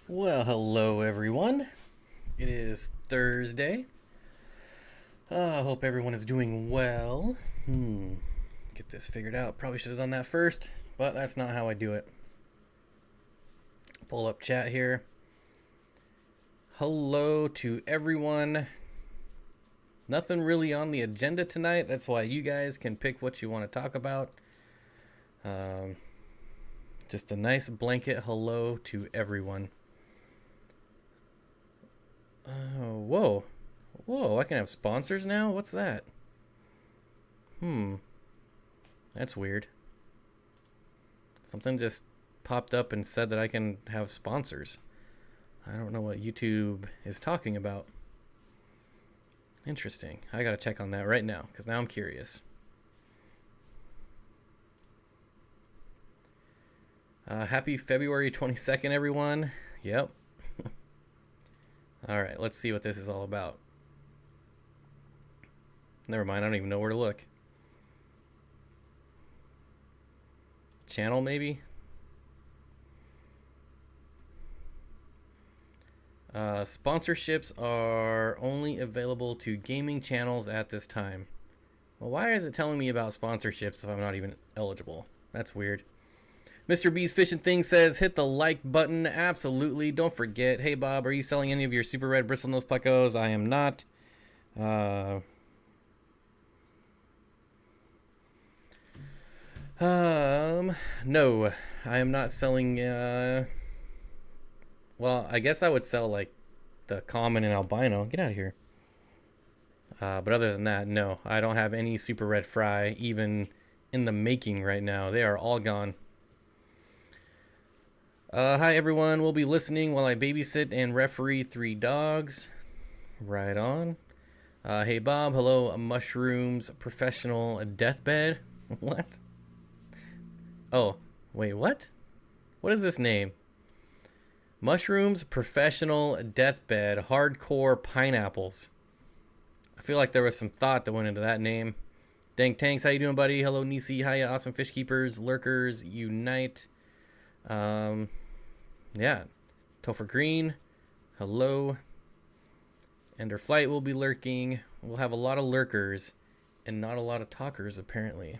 Well, hello everyone. It is Thursday. I hope everyone is doing well. Get this figured out. Probably should have done that first, but that's not how I do it. Pull up chat here. Hello to everyone. Nothing really on the agenda tonight. That's why you guys can pick what you want to talk about. Just a nice blanket hello to everyone. Whoa. Whoa, I can have sponsors now? What's that? That's weird. Something just popped up and said that I can have sponsors. I don't know what YouTube is talking about. Interesting. I gotta check on that right now, because now I'm curious. Happy February 22nd, everyone. Yep. Alright, let's see what this is all about. Never mind, I don't even know where to look. Channel, maybe? Sponsorships are only available to gaming channels at this time. Well, why is it telling me about sponsorships if I'm not even eligible? That's weird. Mr. B's Fishing Thing says, hit the like button. Absolutely. Don't forget. Hey, Bob, are you selling any of your super red bristlenose plecos? I am not. No, I am not selling, well, I guess I would sell, like, the common and albino. Get out of here. But other than that, no, I don't have any super red fry, even in the making right now. They are all gone. Hi, everyone. We'll be listening while I babysit and referee 3 dogs. Right on. Hey, Bob. Hello, Mushrooms Professional Deathbed. What? Oh, wait, what? What is this name? Mushrooms Professional Deathbed Hardcore Pineapples. I feel like there was some thought that went into that name. Dank Tanks, how you doing, buddy? Hello, Nisi. Hiya, awesome fish keepers. Lurkers, unite. Yeah. Topher Green, hello. Ender Flight will be lurking. We'll have a lot of lurkers and not a lot of talkers, apparently.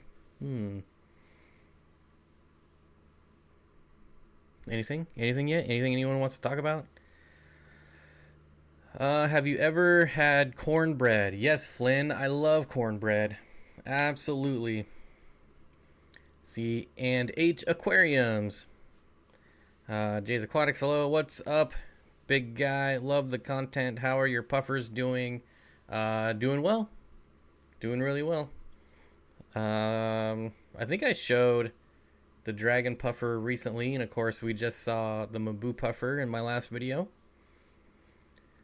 Anything? Anything yet? Anything anyone wants to talk about? Have you ever had cornbread? Yes, Flynn. I love cornbread. Absolutely. C and H Aquariums. Jay's Aquatics, hello. What's up, big guy? Love the content. How are your puffers doing? Doing well. Doing really well. I think I showed the dragon puffer recently, and of course we just saw the Mabu puffer in my last video.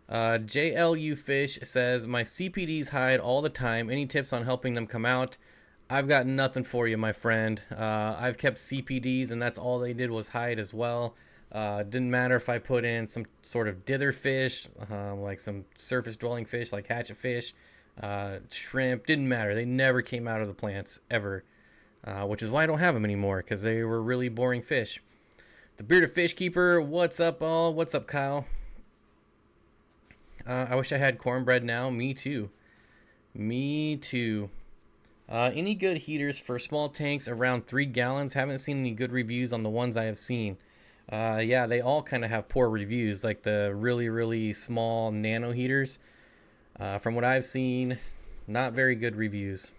JLU Fish says, my CPDs hide all the time. Any tips on helping them come out? I've got nothing for you, my friend. I've kept CPDs, and that's all they did was hide as well. Didn't matter if I put in some sort of dither fish, like some surface-dwelling fish, like hatchet fish, shrimp. Didn't matter. They never came out of the plants, ever. Which is why I don't have them anymore, because they were really boring fish. The Bearded Fish Keeper, what's up, all? What's up, Kyle? I wish I had cornbread now. Me too. Me too. Any good heaters for small tanks around 3 gallons? Haven't seen any good reviews on the ones I have seen. Yeah, they all kind of have poor reviews, like the really, really small nano heaters. From what I've seen, not very good reviews.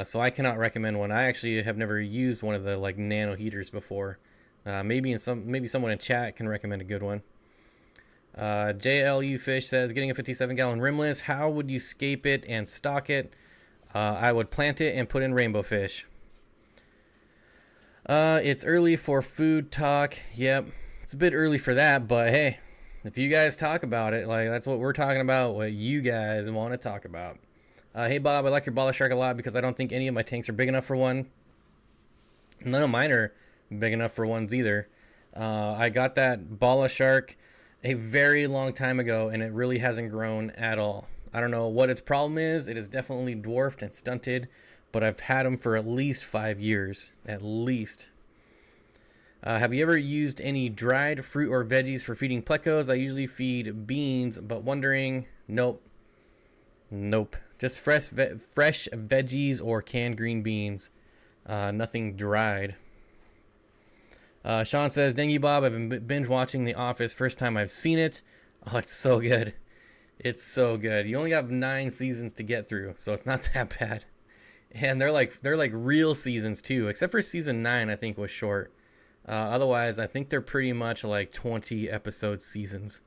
So I cannot recommend one. I actually have never used one of the like nano heaters before. Maybe someone in chat can recommend a good one. JLU Fish says, getting a 57-gallon rimless, how would you scape it and stock it? I would plant it and put in rainbow fish. It's early for food talk. Yep, it's a bit early for that, but hey, if you guys talk about it, like that's what we're talking about, what you guys want to talk about. Hey Bob, I like your bala shark a lot because I don't think any of my tanks are big enough for one. None of mine are big enough for ones either. I got that bala shark a very long time ago, and it really hasn't grown at all. I don't know what its problem is. It is definitely dwarfed and stunted, but I've had them for at least 5 years. At least. Have you ever used any dried fruit or veggies for feeding plecos? I usually feed beans, but wondering. Nope. Nope. Just fresh veggies or canned green beans. Nothing dried. Sean says, Dengue Bob, I've been binge watching The Office. First time I've seen it. Oh, it's so good. It's so good. You only have 9 seasons to get through, so it's not that bad. And they're like real seasons too, except for season 9 I think was short. Otherwise, I think they're pretty much like 20 episode seasons.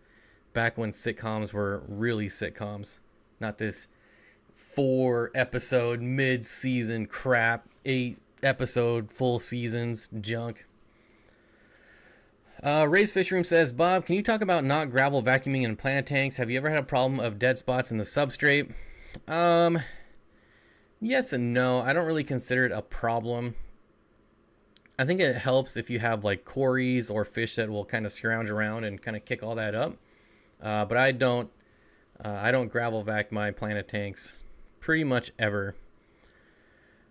Back when sitcoms were really sitcoms, not this 4 episode mid-season crap, 8 episode full seasons junk. Ray's Fish Room says, Bob, can you talk about not gravel vacuuming in planted tanks? Have you ever had a problem of dead spots in the substrate? Yes and no. I don't really consider it a problem. I think it helps if you have like cories or fish that will kind of scrounge around and kind of kick all that up. But I don't gravel vac my planted tanks pretty much ever.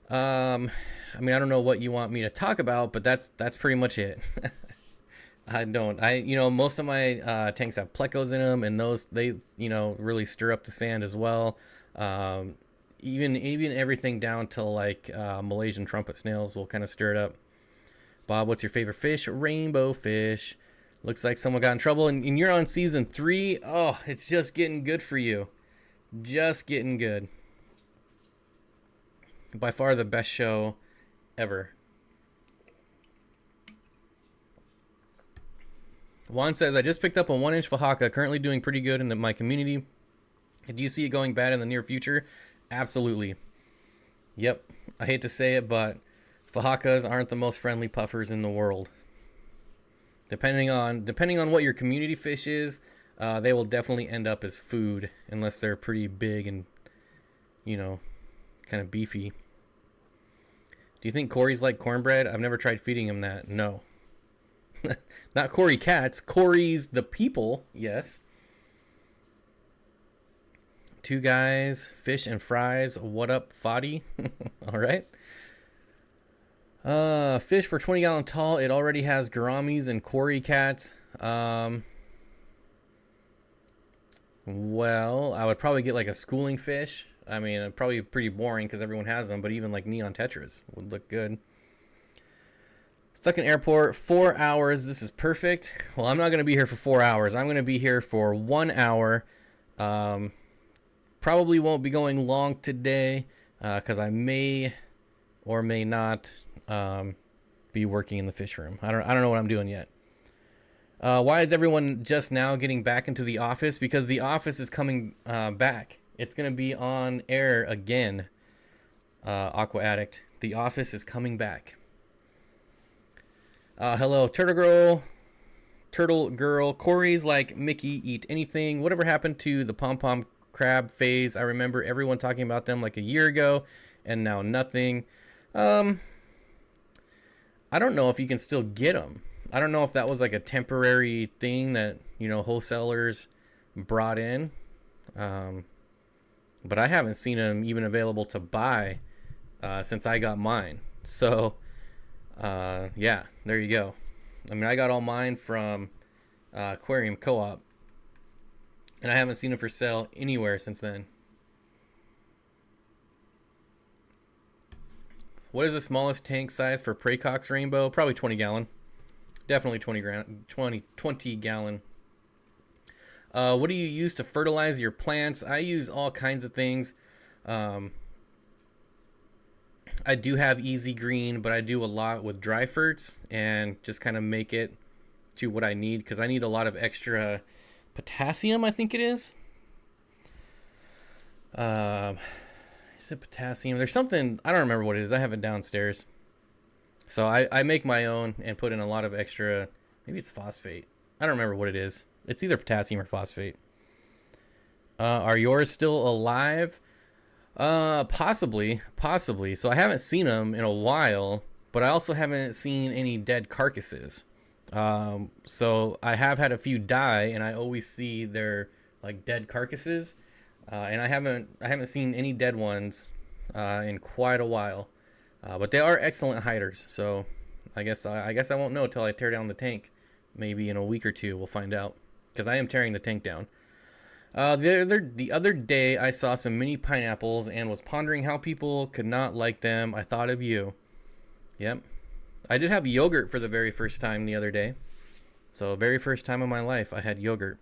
I mean, I don't know what you want me to talk about, but that's pretty much it. Most of my tanks have plecos in them, and those, they, really stir up the sand as well. Even everything down to like Malaysian trumpet snails will kind of stir it up. Bob, what's your favorite fish? Rainbow fish. Looks like someone got in trouble, and you're on season 3. Oh, it's just getting good for you. Just getting good. By far the best show ever. Juan says, I just picked up a 1-inch Fajaka, currently doing pretty good in my community. Do you see it going bad in the near future? Absolutely. Yep. I hate to say it, but Fajakas aren't the most friendly puffers in the world. Depending on what your community fish is, they will definitely end up as food unless they're pretty big and, kind of beefy. Do you think Corey's like cornbread? I've never tried feeding him that. No. Not Corey cats. Corey's the people. Yes. 2 guys, fish and fries. What up, Foddy? All right. Fish for 20-gallon tall. It already has gouramis and Corey cats. Well, I would probably get like a schooling fish. I mean, it'd probably be pretty boring because everyone has them, but even like neon tetras would look good. Stuck in airport, 4 hours. This is perfect. Well, I'm not going to be here for 4 hours. I'm going to be here for 1 hour. Probably won't be going long today because I may or may not be working in the fish room. I don't know what I'm doing yet. Why is everyone just now getting back into the office? Because the office is coming back. It's going to be on air again. Aqua Addict. The office is coming back. Hello, Turtle Girl. Corey's like Mickey, eat anything. Whatever happened to the pom-pom crab phase? I remember everyone talking about them like a year ago, and now nothing. I don't know if you can still get them. I don't know if that was like a temporary thing that, wholesalers brought in. But I haven't seen them even available to buy since I got mine. So, yeah, there you go. I mean, I got all mine from Aquarium Co-op, and I haven't seen them for sale anywhere since then. What is the smallest tank size for Pracox Rainbow? Probably 20 gallon. Definitely 20 gallon. What do you use to fertilize your plants? I use all kinds of things. I do have Easy Green, but I do a lot with dry ferts and just kind of make it to what I need because I need a lot of extra potassium, I think it is. Is it potassium? There's something, I don't remember what it is. I have it downstairs. So I make my own and put in a lot of extra, maybe it's phosphate. I don't remember what it is. It's either potassium or phosphate. Are yours still alive? Possibly. So I haven't seen them in a while, but I also haven't seen any dead carcasses. So I have had a few die, and I always see their like dead carcasses. And I haven't seen any dead ones in quite a while. But they are excellent hiders, so I guess I won't know till I tear down the tank. Maybe in a week or two we'll find out, because I am tearing the tank down. The other day I saw some mini pineapples and was pondering how people could not like them. I thought of you. Yep. I did have yogurt for the very first time the other day. So very first time in my life I had yogurt.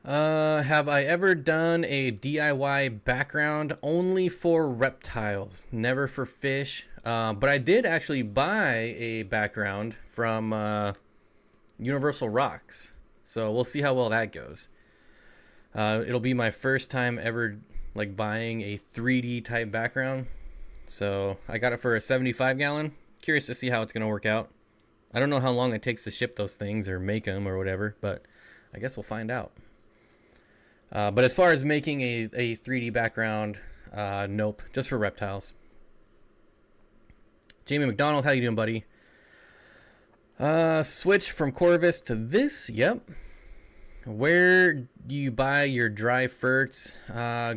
Have I ever done a DIY background? Only for reptiles, never for fish. But I did actually buy a background from Universal Rocks. So we'll see how well that goes. It'll be my first time ever like buying a 3D type background. So I got it for a 75 gallon. Curious to see how it's going to work out. I don't know how long it takes to ship those things or make them or whatever, but I guess we'll find out. But as far as making a 3D background, nope, just for reptiles. Jamie McDonald, how you doing, buddy? Switch from Corvus to this. Yep. Where do you buy your dry ferts?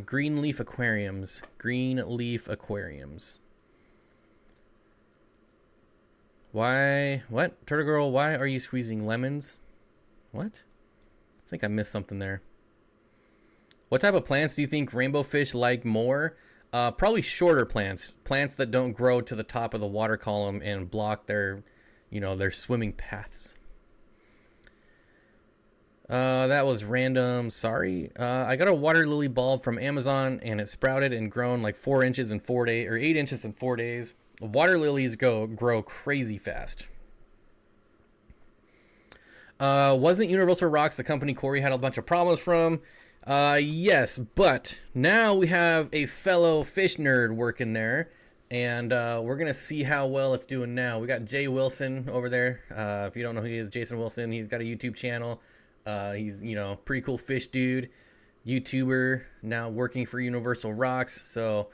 Greenleaf Aquariums. Greenleaf Aquariums. Why? What? Turtle Girl, why are you squeezing lemons? What? I think I missed something there. What type of plants do you think rainbow fish like more? Probably shorter plants. Plants that don't grow to the top of the water column and block their swimming paths. That was random. Sorry. I got a water lily bulb from Amazon and it sprouted and grown like 4 inches in 4 days, or 8 inches in 4 days. Water lilies grow crazy fast. Wasn't Universal Rocks the company Corey had a bunch of problems from? Yes, but now we have a fellow fish nerd working there, and we're going to see how well it's doing now. We got Jay Wilson over there. If you don't know who he is, Jason Wilson, he's got a YouTube channel. He's, pretty cool fish dude, YouTuber, now working for Universal Rocks. So,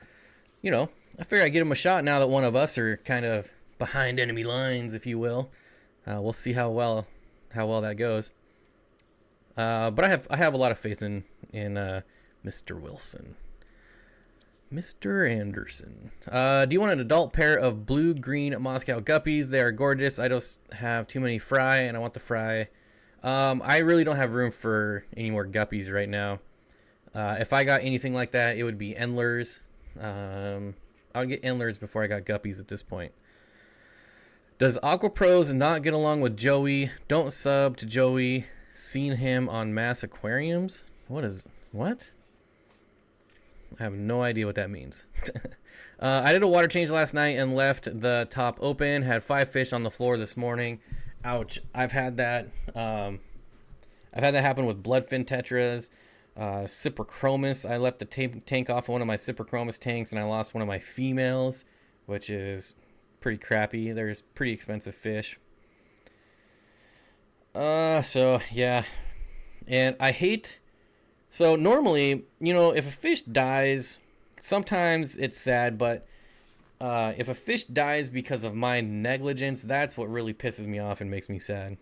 I figured I'd give him a shot now that one of us are kind of behind enemy lines, if you will. We'll see how well that goes. But I have a lot of faith in Mr. Wilson. Mr. Anderson. Do you want an adult pair of blue-green Moscow guppies? They are gorgeous. I just have too many fry, and I want the fry. I really don't have room for any more guppies right now. If I got anything like that, it would be Endlers. I'll get Endlers before I got guppies at this point. Does Aquapros not get along with Joey? Don't sub to Joey. Seen him on Mass Aquariums? What? I have no idea what that means. I did a water change last night and left the top open. Had 5 fish on the floor this morning. Ouch. I've had that happen with bloodfin tetras. Cyprichromis. I left the tank off one of my Cyprichromis tanks and I lost one of my females, which is pretty crappy. There's pretty expensive fish. So yeah, and I hate, so normally, if a fish dies, sometimes it's sad, but, if a fish dies because of my negligence, that's what really pisses me off and makes me sad.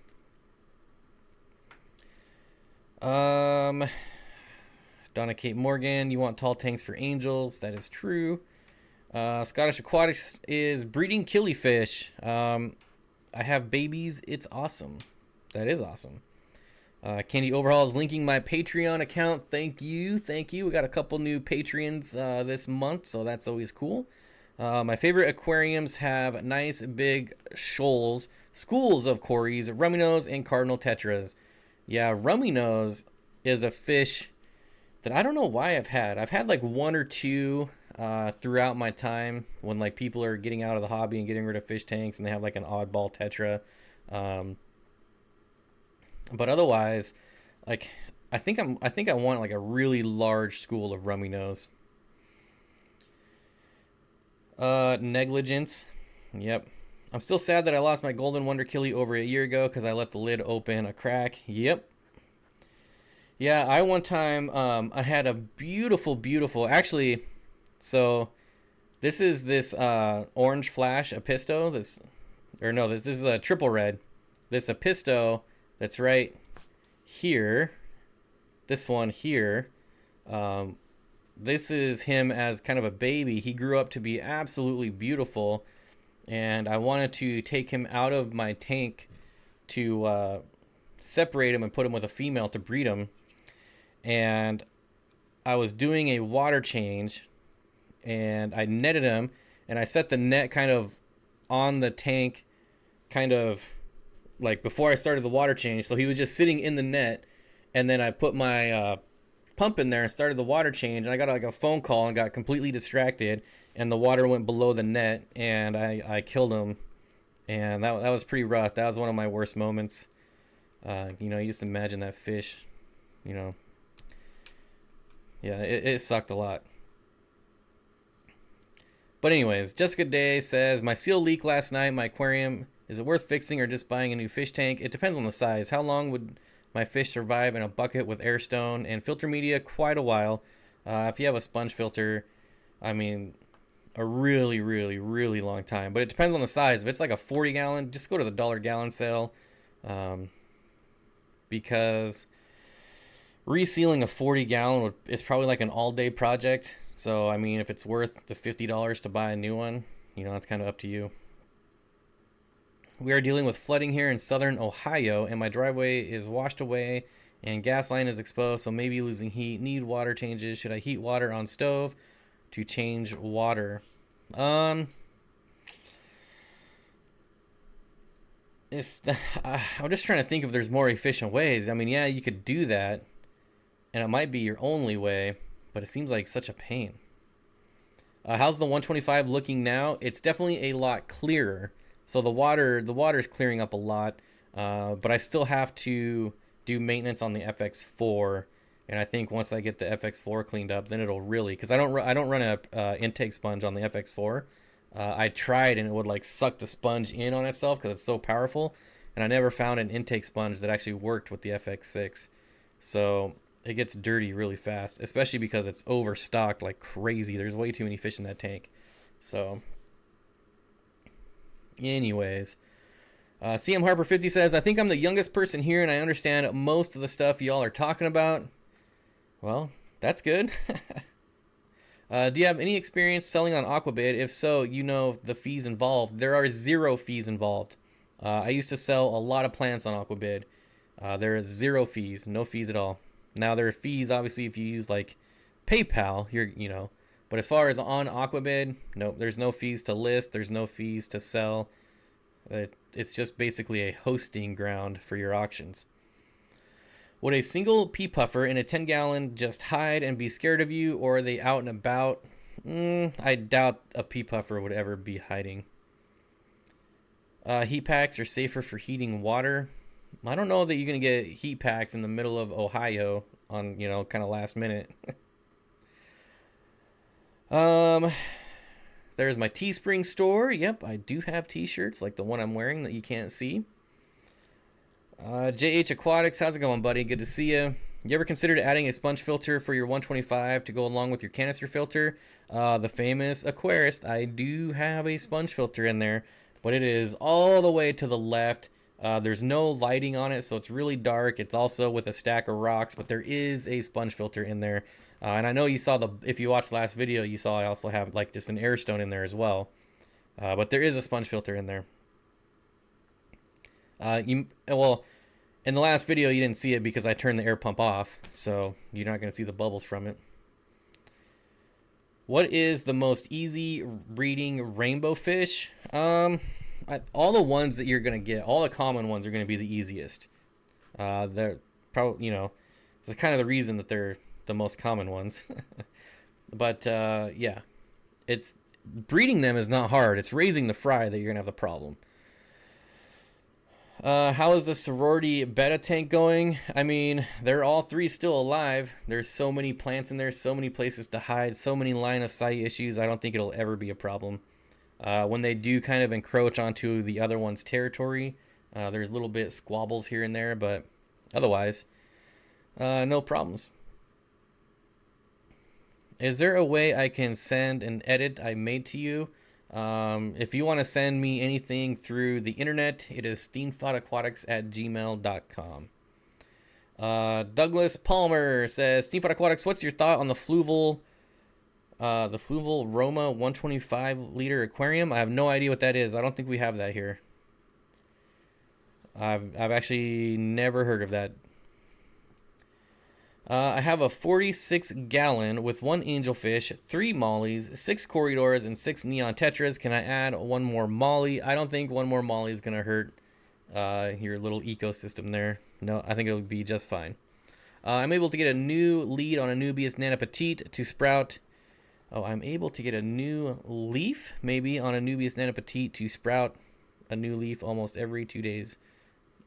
Donna Kate Morgan, you want tall tanks for angels? That is true. Scottish Aquatics is breeding killifish. I have babies. It's awesome. That is awesome. Candy Overhaul is linking my Patreon account. Thank you. We got a couple new Patreons this month, so that's always cool. My favorite aquariums have nice big schools of Corys, rummy nose, and cardinal tetras. Yeah, rummy nose is a fish that I don't know why I've had. I've had like 1 or 2 throughout my time when like people are getting out of the hobby and getting rid of fish tanks and they have like an oddball tetra. But otherwise, like I think I want like a really large school of rummy nose. Negligence. Yep. I'm still sad that I lost my golden wonder killie over a year ago because I left the lid open a crack. Yep. Yeah, I one time I had a beautiful actually. So this is this orange flash Episto. This is a triple red. This Episto that's right here. This one here. this is him as kind of a baby. He grew up to be absolutely beautiful, and I wanted to take him out of my tank to separate him and put him with a female to breed him. And I was doing a water change, and I netted him, and I set the net kind of on the tank, kind of like before I started the water change. So he was just sitting in the net, and then I put my pump in there and started the water change, and I got like a phone call and got completely distracted, and the water went below the net, and I killed him, and that was pretty rough. That was one of my worst moments. You know, you just imagine that fish, you know. Yeah, it sucked a lot. But anyways, Jessica Day says, my seal leaked last night, my aquarium. Is it worth fixing or just buying a new fish tank? It depends on the size. How long would my fish survive in a bucket with air stone and filter media? Quite a while. If you have a sponge filter, I mean, a really, really, really long time. But it depends on the size. If it's like a 40 gallon, just go to the $1 sale. Because resealing a 40 gallon is probably like an all-day project. So, I mean, if it's worth the $50 to buy a new one, you know, it's kind of up to you. We are dealing with flooding here in southern Ohio, and my driveway is washed away and gas line is exposed, so maybe losing heat. Need water changes. Should I heat water on stove to change water? I'm just trying to think if there's more efficient ways. I mean, yeah, you could do that, and it might be your only way, but it seems like such a pain. How's the 125 looking now? It's definitely a lot clearer. So the water's clearing up a lot, but I still have to do maintenance on the FX4, and I think once I get the FX4 cleaned up, then it'll really, because I don't run a intake sponge on the FX4. I tried, and it would like suck the sponge in on itself because it's so powerful, and I never found an intake sponge that actually worked with the FX6. So it gets dirty really fast, especially because it's overstocked like crazy. There's way too many fish in that tank. So anyways, CM Harper 50 says, I think I'm the youngest person here and I understand most of the stuff y'all are talking about. Well, that's good. Do you have any experience selling on Aquabid? If so, you know the fees involved. There are 0 fees involved. I used to sell a lot of plants on Aquabid. There is 0 fees, no fees at all. Now there are fees, obviously, if you use like PayPal, you know. But as far as on Aquabid, no, there's no fees to list. There's no fees to sell. It's just basically a hosting ground for your auctions. Would a single pea puffer in a 10-gallon just hide and be scared of you, or are they out and about? I doubt a pea puffer would ever be hiding. Heat packs are safer for heating water. I don't know that you're going to get heat packs in the middle of Ohio on, you know, kind of last minute. There's my Teespring store. Yep, I do have t-shirts like the one I'm wearing that you can't see. JH Aquatics, how's it going, buddy? Good to see you. You ever considered adding a sponge filter for your 125 to go along with your canister filter? The famous Aquarist. I do have a sponge filter in there, but it is all the way to the left. There's no lighting on it, so it's really dark. It's also with a stack of rocks, but there is a sponge filter in there. And I know you saw if you watched the last video, you saw I also have like just an air stone in there as well. But there is a sponge filter in there. Well, in the last video, you didn't see it because I turned the air pump off, so you're not going to see the bubbles from it. What is the most easy breeding rainbow fish? All the ones that you're going to get, all the common ones are going to be the easiest. They're probably, you know, it's kind of the reason that they're the most common ones. But yeah, it's breeding them is not hard. It's raising the fry that you're going to have the problem. How is the sorority betta tank going? I mean, they're all 3 still alive. There's so many plants in there, so many places to hide, so many line of sight issues. I don't think it'll ever be a problem. When they do kind of encroach onto the other one's territory, there's little bit squabbles here and there, but otherwise, no problems. Is there a way I can send an edit I made to you? If you want to send me anything through the internet, it is steenfotaquatics@gmail.com. Douglas Palmer says, Steenfott Aquatics, what's your thought on the fluval The Fluval Roma 125 liter aquarium. I have no idea what that is. I don't think we have that here. I've actually never heard of that. I have a 46 gallon with 1 angelfish, 3 mollies, 6 corridors, and 6 neon tetras. Can I add 1 more molly? I don't think 1 more molly is going to hurt your little ecosystem there. No, I think it'll be just fine. I'm able to get a new lead on a Nubius Nana Petite to sprout. Oh, I'm able to get a new leaf, maybe, on a Nubius Nana Petite to sprout a new leaf almost every 2 days.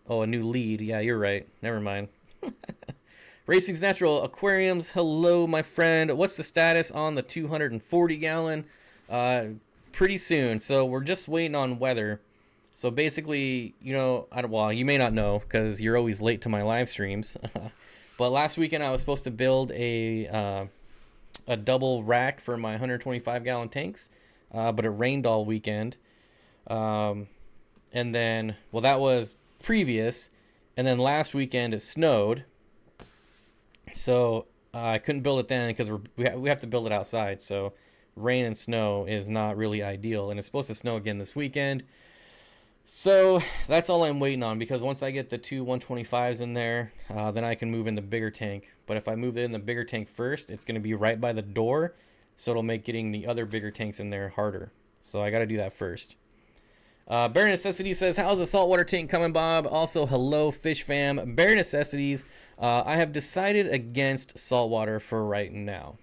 Oh, a new lead. Yeah, you're right. Never mind. Racing's Natural Aquariums. Hello, my friend. What's the status on the 240 gallon? Pretty soon. So we're just waiting on weather. So basically, you know, well, you may not know because you're always late to my live streams. But last weekend I was supposed to build a double rack for my 125 gallon tanks, but it rained all weekend. And then, well, that was previous. And then last weekend it snowed. So I couldn't build it then because we have to build it outside. So rain and snow is not really ideal. And it's supposed to snow again this weekend. So that's all I'm waiting on, because once I get the 2 125s in there, then I can move in the bigger tank. But if I move it in the bigger tank first, it's going to be right by the door. So it'll make getting the other bigger tanks in there harder. So I got to do that first. Bare Necessity says, how's the saltwater tank coming, Bob? Also, hello, Fish Fam. Bare Necessities, I have decided against saltwater for right now.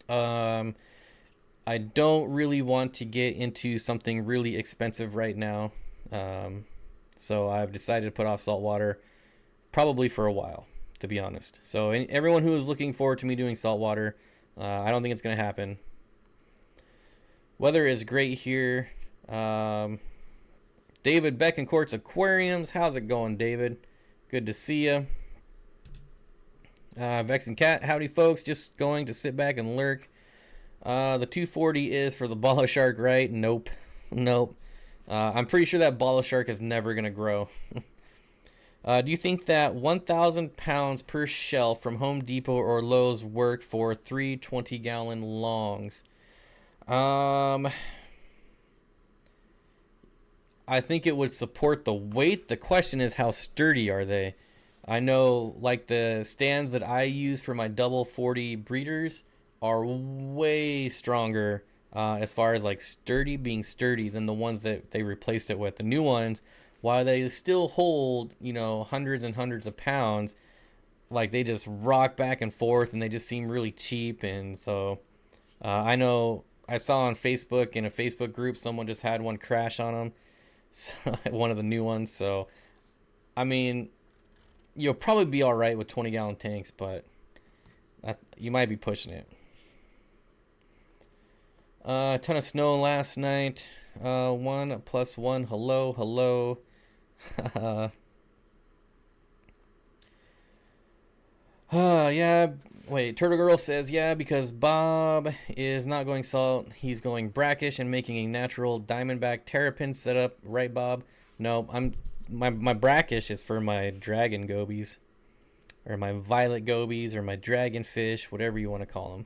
I don't really want to get into something really expensive right now. So I've decided to put off saltwater probably for a while, to be honest. So everyone who is looking forward to me doing saltwater, I don't think it's going to happen. Weather is great here. David Beckencourt's Aquariums. How's it going, David? Good to see you. Vex and Cat. Howdy, folks. Just going to sit back and lurk. The 240 is for the bala shark, right? Nope. I'm pretty sure that bala shark is never going to grow. Do you think that 1,000 pounds per shell from Home Depot or Lowe's work for 3 20-gallon longs? I think it would support the weight. The question is, how sturdy are they? I know, like, the stands that I use for my double 40 breeders are way stronger as far as like being sturdy than the ones that they replaced it with. The new ones, while they still hold, you know, hundreds and hundreds of pounds, like they just rock back and forth and they just seem really cheap. And so I know I saw on Facebook, in a Facebook group, someone just had one crash on them. So, one of the new ones. So, I mean, you'll probably be all right with 20-gallon tanks, but you might be pushing it. A ton of snow last night. 1 + 1. Hello. Yeah. Wait, Turtle Girl says, yeah, because Bob is not going salt. He's going brackish and making a natural diamondback terrapin setup. Right, Bob? No, my brackish is for my dragon gobies, or my violet gobies, or my dragonfish, whatever you want to call them.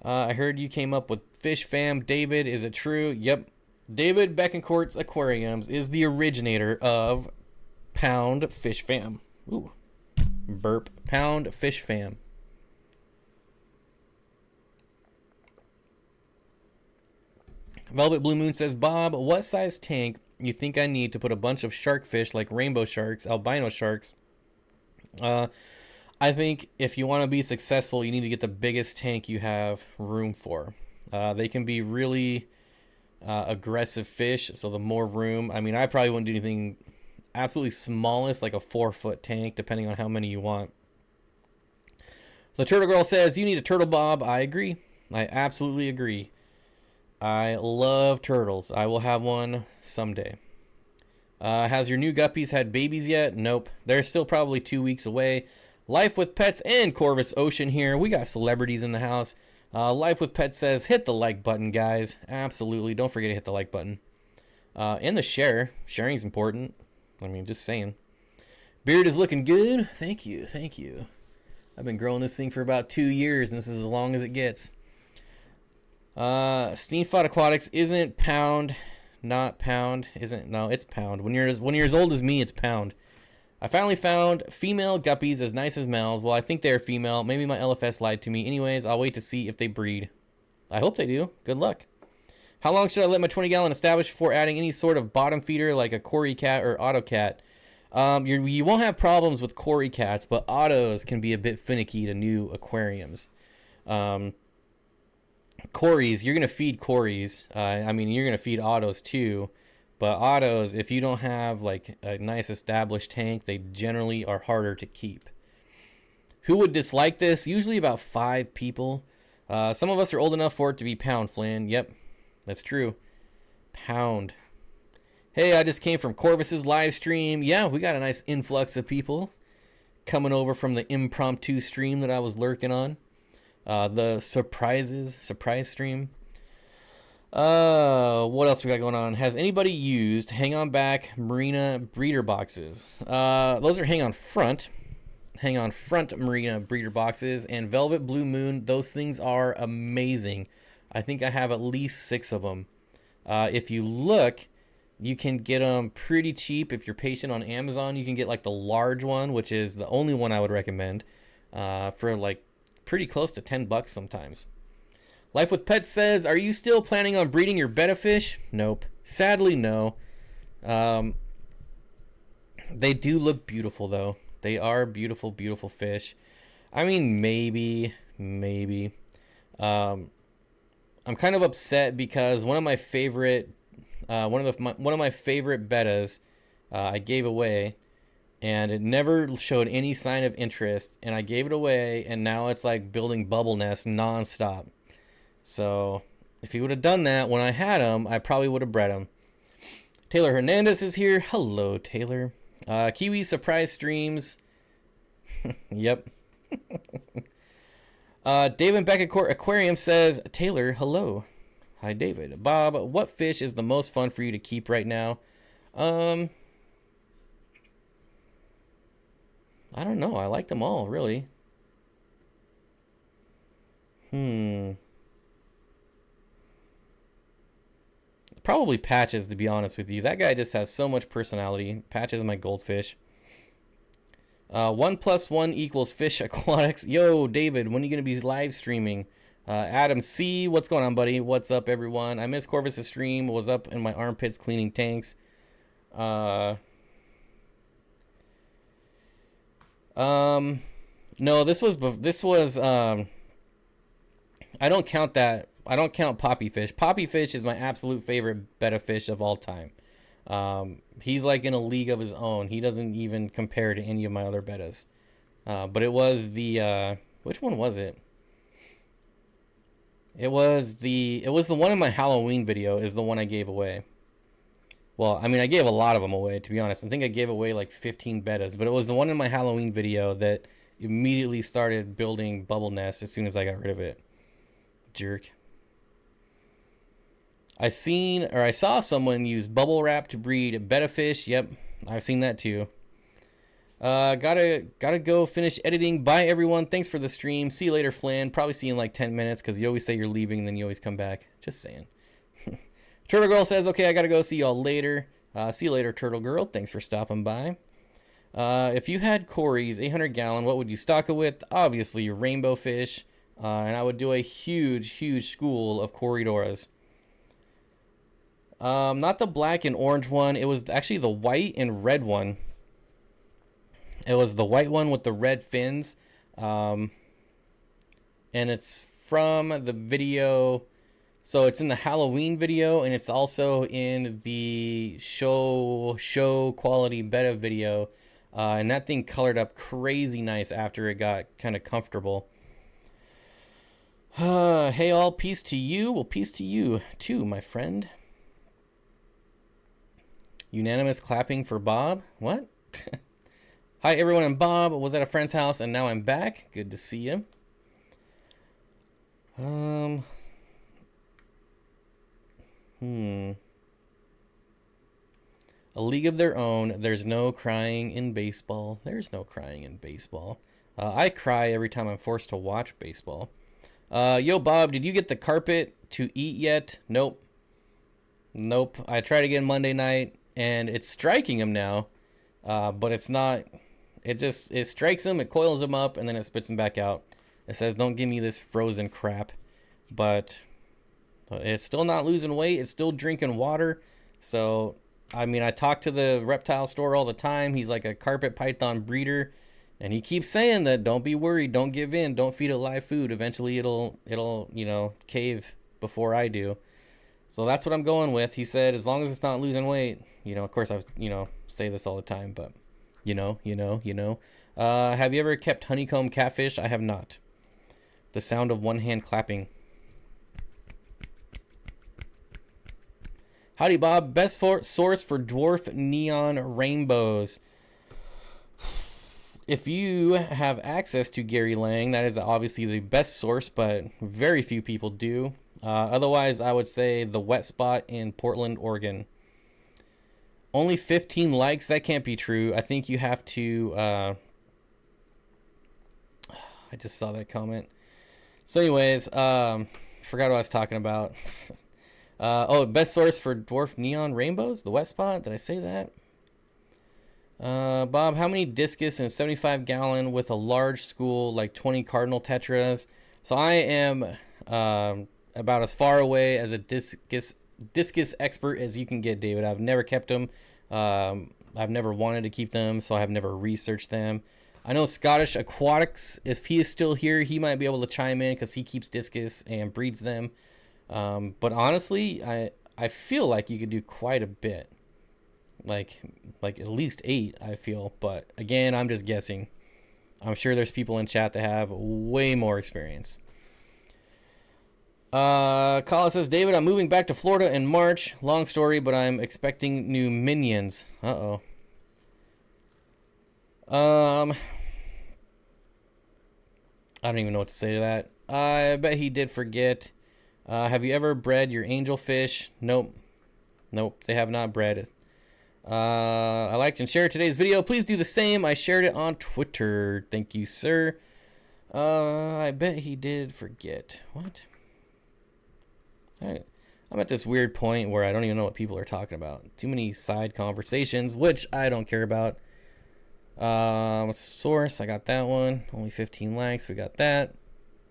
I heard you came up with Fish Fam. David, is it true? Yep. David Beckencourt's Aquariums is the originator of Pound Fish Fam. Ooh. Burp. Pound Fish Fam. Velvet Blue Moon says, Bob, what size tank you think I need to put a bunch of shark fish like rainbow sharks, albino sharks? I think if you want to be successful, you need to get the biggest tank you have room for. They can be really aggressive fish, so the more room. I mean, I probably wouldn't do anything absolutely smallest, like a 4-foot tank, depending on how many you want. The Turtle Girl says, you need a turtle, Bob. I agree. I absolutely agree. I love turtles. I will have one someday. Has your new guppies had babies yet? Nope. They're still probably 2 weeks away. Life with Pets and Corvus Ocean here. We got celebrities in the house. Life with Pets says, hit the like button, guys. Absolutely. Don't forget to hit the like button. And the share. Sharing's important. I mean, just saying. Beard is looking good. Thank you. I've been growing this thing for about 2 years, and this is as long as it gets. Steenfott Aquatics isn't pound, not pound. Isn't, no, it's pound. When you're as old as me, it's pound. I finally found female guppies as nice as males. Well, I think they're female. Maybe my LFS lied to me. Anyways, I'll wait to see if they breed. I hope they do. Good luck. How long should I let my 20-gallon establish before adding any sort of bottom feeder like a Cory cat or auto cat? You won't have problems with Cory cats, but autos can be a bit finicky to new aquariums. Corys, you're going to feed Corys. I mean, you're going to feed autos too. But autos, if you don't have like a nice established tank, they generally are harder to keep. Who would dislike this? Usually about 5 people. Some of us are old enough for it to be pound, Flynn. Yep, that's true. Pound. Hey, I just came from Corvus's live stream. Yeah, we got a nice influx of people coming over from the impromptu stream that I was lurking on. The surprise stream. What else we got going on? Has anybody used Hang On Back Marina breeder boxes? Those are Hang On Front Marina breeder boxes, and Velvet Blue Moon. Those things are amazing. I think I have at least 6 of them. If you look, you can get them pretty cheap. If you're patient on Amazon, you can get like the large one, which is the only one I would recommend, for like pretty close to $10 sometimes. Life with Pets says, are you still planning on breeding your betta fish? Nope. Sadly, no. They do look beautiful, though. They are beautiful, beautiful fish. I mean, maybe. I'm kind of upset because one of my favorite bettas I gave away, and it never showed any sign of interest, and I gave it away, and now it's like building bubble nests nonstop. So if he would have done that when I had him, I probably would have bred him. Taylor Hernandez is here. Hello, Taylor. Kiwi surprise streams. Yep. David Beck Aquarium says, Taylor, hello. Hi, David. Bob, what fish is the most fun for you to keep right now? I don't know. I like them all, really. Probably Patches, to be honest with you. That guy just has so much personality. Patches is my goldfish. 1 + 1 = fish aquatics. Yo, David, when are you going to be live streaming? Adam C, what's going on, buddy? What's up, everyone? I missed Corvus' stream. Was up in my armpits cleaning tanks. No, this was I don't count that. I don't count Poppy Fish. Poppy Fish is my absolute favorite betta fish of all time. He's like in a league of his own. He doesn't even compare to any of my other bettas. But it was the which one was it? It was the one in my Halloween video is the one I gave away. Well, I mean, I gave a lot of them away, to be honest. I think I gave away like 15 bettas, but it was the one in my Halloween video that immediately started building bubble nests as soon as I got rid of it. Jerk. I saw someone use bubble wrap to breed betta fish. Yep, I've seen that too. Gotta go finish editing. Bye, everyone. Thanks for the stream. See you later, Flynn. Probably see you in like 10 minutes because you always say you're leaving and then you always come back. Just saying. Turtle Girl says, okay, I gotta go. See y'all later. See you later, Turtle Girl. Thanks for stopping by. If you had Cory's 800-gallon, what would you stock it with? Obviously, rainbow fish. And I would do a huge school of Corydoras. Not the black and orange one. It was actually the white and red one. It was the white one with the red fins. And it's from the video. So it's in the Halloween video, and it's also in the show quality betta video. And that thing colored up crazy nice after it got kind of comfortable. Hey all, peace to you. Well, peace to you too, my friend. Unanimous clapping for Bob. What? Hi everyone, I'm Bob. Was at a friend's house and now I'm back. Good to see you. A league of their own. There's no crying in baseball. There's no crying in baseball. I cry every time I'm forced to watch baseball. Yo, Bob, did you get the carpet to eat yet? Nope. Nope. I tried again Monday night, and it's striking him now, but it's not. It strikes him, it coils him up, and then it spits him back out. It says, "Don't give me this frozen crap," but it's still not losing weight. It's still drinking water. So, I mean, I talk to the reptile store all the time. He's like a carpet python breeder, and he keeps saying that don't be worried, don't give in, don't feed it live food. Eventually, it'll cave before I do. So that's what I'm going with. He said, as long as it's not losing weight, of course I say this all the time, but have you ever kept honeycomb catfish? I have not. The sound of one hand clapping. Howdy, Bob. Best source for dwarf neon rainbows. If you have access to Gary Lang, that is obviously the best source, but very few people do. Otherwise, I would say the wet spot in Portland, Oregon. Only 15 likes? That can't be true. I think you have to... I just saw that comment. So anyways, forgot what I was talking about. Best source for dwarf neon rainbows? The wet spot? Did I say that? Bob, how many discus in a 75-gallon with a large school, like 20 cardinal tetras? So I am about as far away as a discus expert as you can get, David. I've never kept them. I've never wanted to keep them, so I've never researched them. I know Scottish Aquatics, if he is still here, he might be able to chime in because he keeps discus and breeds them. But honestly, I feel like you could do quite a bit. Like at least 8, I feel. But again, I'm just guessing. I'm sure there's people in chat that have way more experience. Kala says, David, I'm moving back to Florida in March. Long story, but I'm expecting new minions. Uh-oh. I don't even know what to say to that. I bet he did forget. Have you ever bred your angelfish? Nope. Nope, they have not bred. I liked and shared today's video. Please do the same. I shared it on Twitter. Thank you, sir. I bet he did forget. What? I'm at this weird point where I don't even know what people are talking about. Too many side conversations, which I don't care about. Source, I got that one. Only 15 likes. We got that.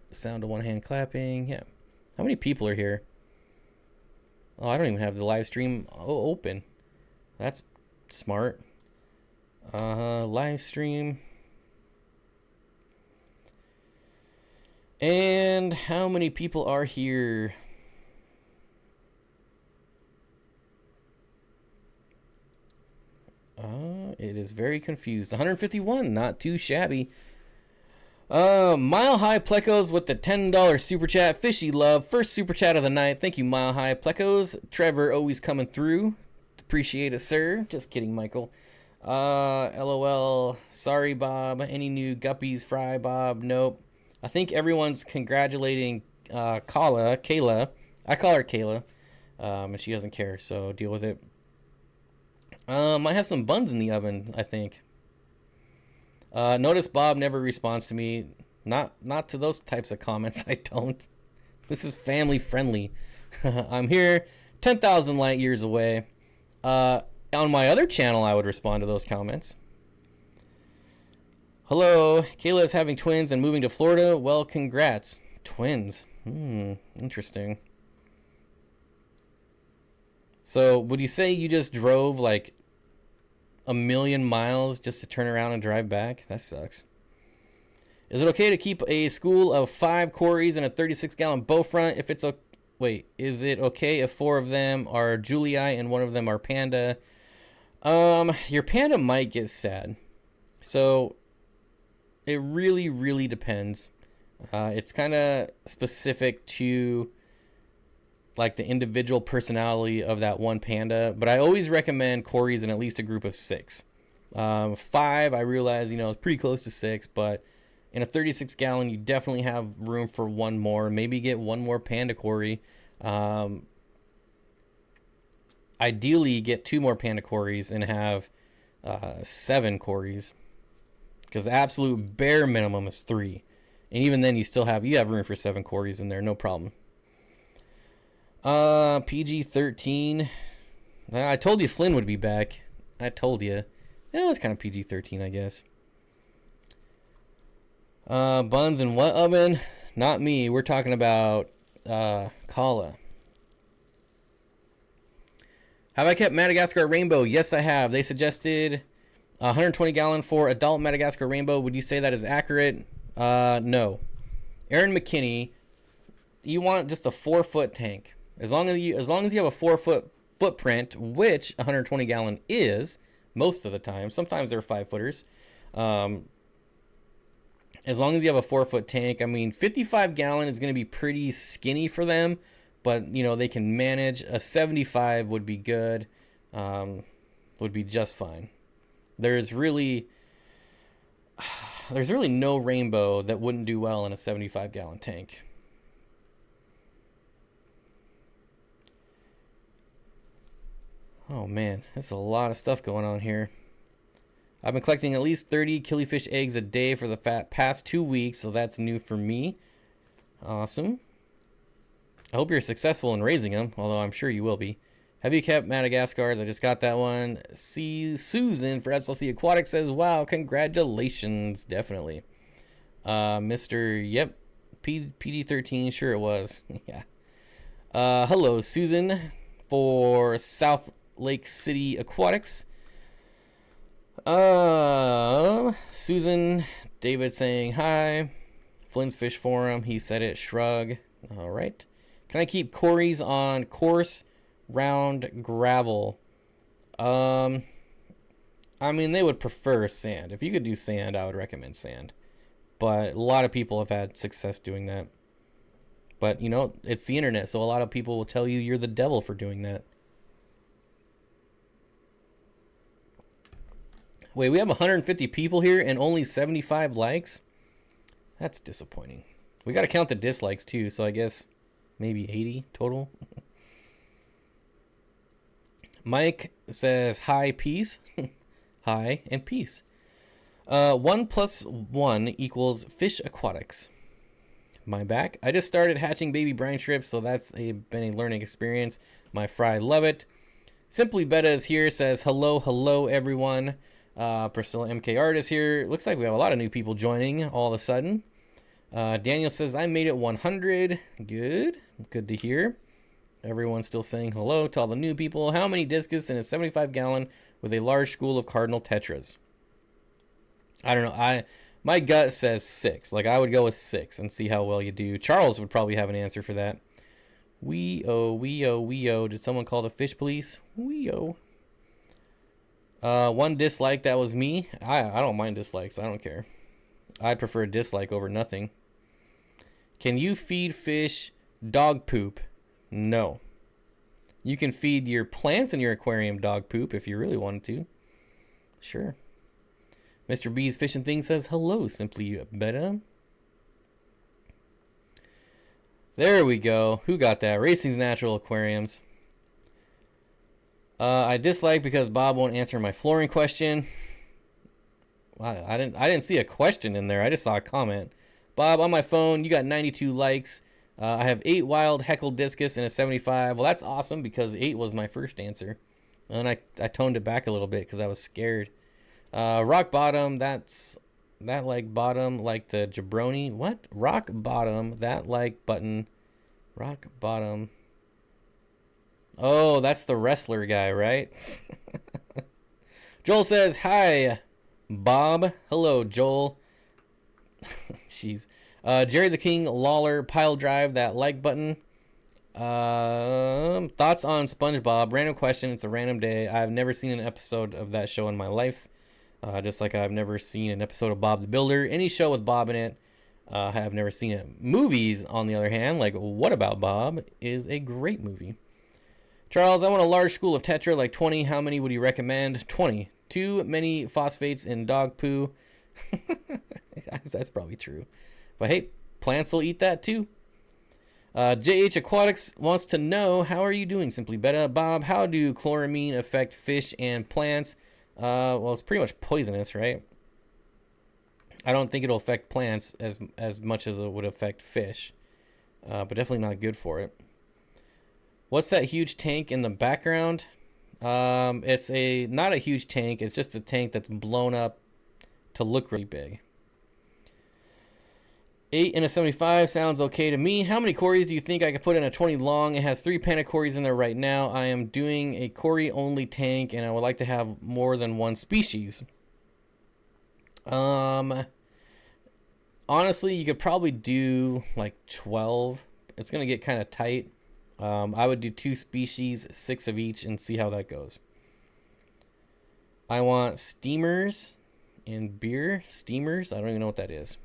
The sound of one hand clapping. Yeah. How many people are here? Oh, I don't even have the live stream open. That's smart. Live stream. And how many people are here? It is very confused. 151, not too shabby. Mile High Plecos with the $10 super chat. Fishy love, first super chat of the night. Thank you, Mile High Plecos. Trevor always coming through. Appreciate it, sir. Just kidding, Michael. LOL. Sorry, Bob. Any new guppies fry, Bob? Nope. I think everyone's congratulating Kayla. I call her Kayla. And she doesn't care, so deal with it. Might have some buns in the oven, I think. Notice Bob never responds to me. Not to those types of comments, I don't. This is family friendly. I'm here 10,000 light years away. On my other channel, I would respond to those comments. Hello, Kayla is having twins and moving to Florida. Well, congrats. Twins. Interesting. So, would you say you just drove like 1,000,000 miles just to turn around and drive back? That sucks. Is it okay to keep a school of 5 Corys and a 36-gallon bow front if it's wait, is it okay if 4 of them are Julii and 1 of them are Panda? Your Panda might get sad. So, it really, really depends. It's kind of specific to like the individual personality of that one panda, but I always recommend Corys in at least a group of 6. 5, I realize, is pretty close to 6, but in a 36-gallon, you definitely have room for 1 more. Maybe get 1 more panda Cory. Ideally, get 2 more panda Corys and have 7 Corys, because the absolute bare minimum is 3. And even then, you have room for 7 quarries in there, no problem. PG-13. I told you Flynn would be back. I told you. Yeah, it was kind of PG-13, I guess. Buns in what oven? Not me. We're talking about Kala. Have I kept Madagascar Rainbow? Yes, I have. They suggested 120 gallon for adult Madagascar Rainbow. Would you say that is accurate? No. Aaron McKinney, you want just a 4-foot tank. As long as you have a 4-foot footprint, which 120 gallon is most of the time. Sometimes they're 5-footers. As long as you have a 4-foot tank, I mean, 55 gallon is going to be pretty skinny for them, but they can manage. A 75 would be good, would be just fine. There's really no rainbow that wouldn't do well in a 75 gallon tank. Oh man, that's a lot of stuff going on here. I've been collecting at least 30 killifish eggs a day for the past 2 weeks, so that's new for me. Awesome. I hope you're successful in raising them, although I'm sure you will be. Have you kept Madagascars? I just got that one. See, Susan for SLC Aquatics says, wow, congratulations. Definitely. Yep, PD13, sure it was. Yeah. Hello, Susan for South Lake City Aquatics. Susan, David saying hi. Flynn's Fish Forum, he said it, shrug. All right. Can I keep quarries on coarse, round gravel? I mean, they would prefer sand. If you could do sand, I would recommend sand. But a lot of people have had success doing that. But, it's the internet, so a lot of people will tell you you're the devil for doing that. Wait, we have 150 people here and only 75 likes? That's disappointing. We got to count the dislikes too, so I guess maybe 80 total. Mike says, hi, peace. Hi, and peace. 1 + 1 equals fish aquatics. My back. I just started hatching baby brine shrimp, so that's been a learning experience. My fry love it. Simply Betta is here, says, hello, everyone. Priscilla MK Art is here. Looks like we have a lot of new people joining all of a sudden. Daniel says, I made it 100. Good to hear. Everyone's still saying hello to all the new people. How many discus in a 75 gallon with a large school of cardinal tetras? I don't know. My gut says 6. Like, I would go with 6 and see how well you do. Charles would probably have an answer for that. Wee-oh. Did someone call the fish police? Wee-oh. 1 dislike, that was me. I don't mind dislikes. I don't care. I'd prefer a dislike over nothing. Can you feed fish dog poop? No. You can feed your plants in your aquarium dog poop if you really wanted to. Sure. Mr. B's Fishing Thing says, hello, Simply Betta. There we go. Who got that? Racing's Natural Aquariums. I dislike because Bob won't answer my flooring question. I didn't see a question in there. I just saw a comment. Bob, on my phone, you got 92 likes. I have 8 wild heckled discus and a 75. Well, that's awesome because 8 was my first answer. And I toned it back a little bit because I was scared. Rock bottom, that like bottom like the jabroni. What? Rock bottom, that like button. Rock bottom. Oh, that's the wrestler guy, right? Joel says, hi, Bob. Hello, Joel. Jeez. Jerry the King, Lawler, Pile Drive, that like button. Thoughts on SpongeBob? Random question. It's a random day. I've never seen an episode of that show in my life. Just like I've never seen an episode of Bob the Builder. Any show with Bob in it, I have never seen it. Movies, on the other hand, like What About Bob, is a great movie. Charles, I want a large school of Tetra, like 20. How many would you recommend? 20. Too many phosphates in dog poo. That's probably true. But hey, plants will eat that too. JH Aquatics wants to know, how are you doing, Simply Betta? Bob, how do chloramine affect fish and plants? Well, it's pretty much poisonous, right? I don't think it'll affect plants as much as it would affect fish, but definitely not good for it. What's that huge tank in the background? It's not a huge tank. It's just a tank that's blown up to look really big. 8 in a 75 sounds okay to me. How many cories do you think I could put in a 20 long? It has 3 panda cories in there right now. I am doing a cory only tank, and I would like to have more than one species. Honestly, you could probably do like 12. It's gonna get kind of tight. I would do 2 species, 6 of each, and see how that goes. I want steamers and beer. Steamers? I don't even know what that is.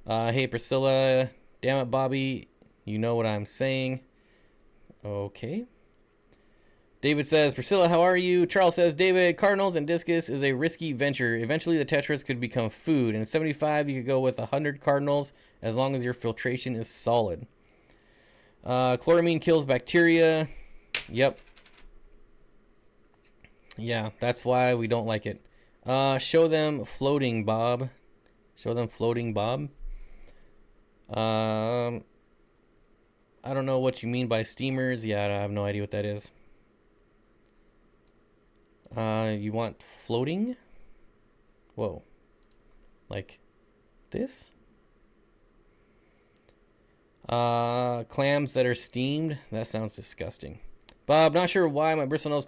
Hey, Priscilla. Damn it, Bobby. You know what I'm saying. Okay. David says, Priscilla, how are you? Charles says, David, Cardinals and Discus is a risky venture. Eventually, the tetras could become food. In 75, you could go with 100 Cardinals as long as your filtration is solid. Chloramine kills bacteria. Yep. Yeah, that's why we don't like it. Show them floating, Bob. Show them floating, Bob. I don't know what you mean by steamers. Yeah, I have no idea what that is. You want floating? Whoa. Like this? Clams that are steamed? That sounds disgusting. Bob, not sure why my bristlenose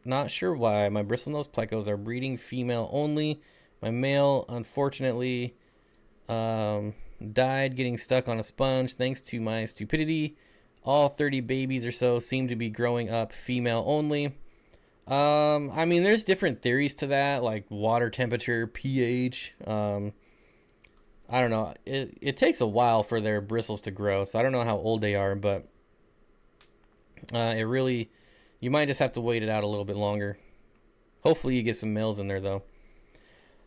plecos are breeding female only. My male, unfortunately, died getting stuck on a sponge thanks to my stupidity. All 30 babies or so seem to be growing up female only. I mean, there's different theories to that, like water temperature, pH. I don't know. It takes a while for their bristles to grow, so I don't know how old they are, but you might just have to wait it out a little bit longer. Hopefully you get some males in there, though.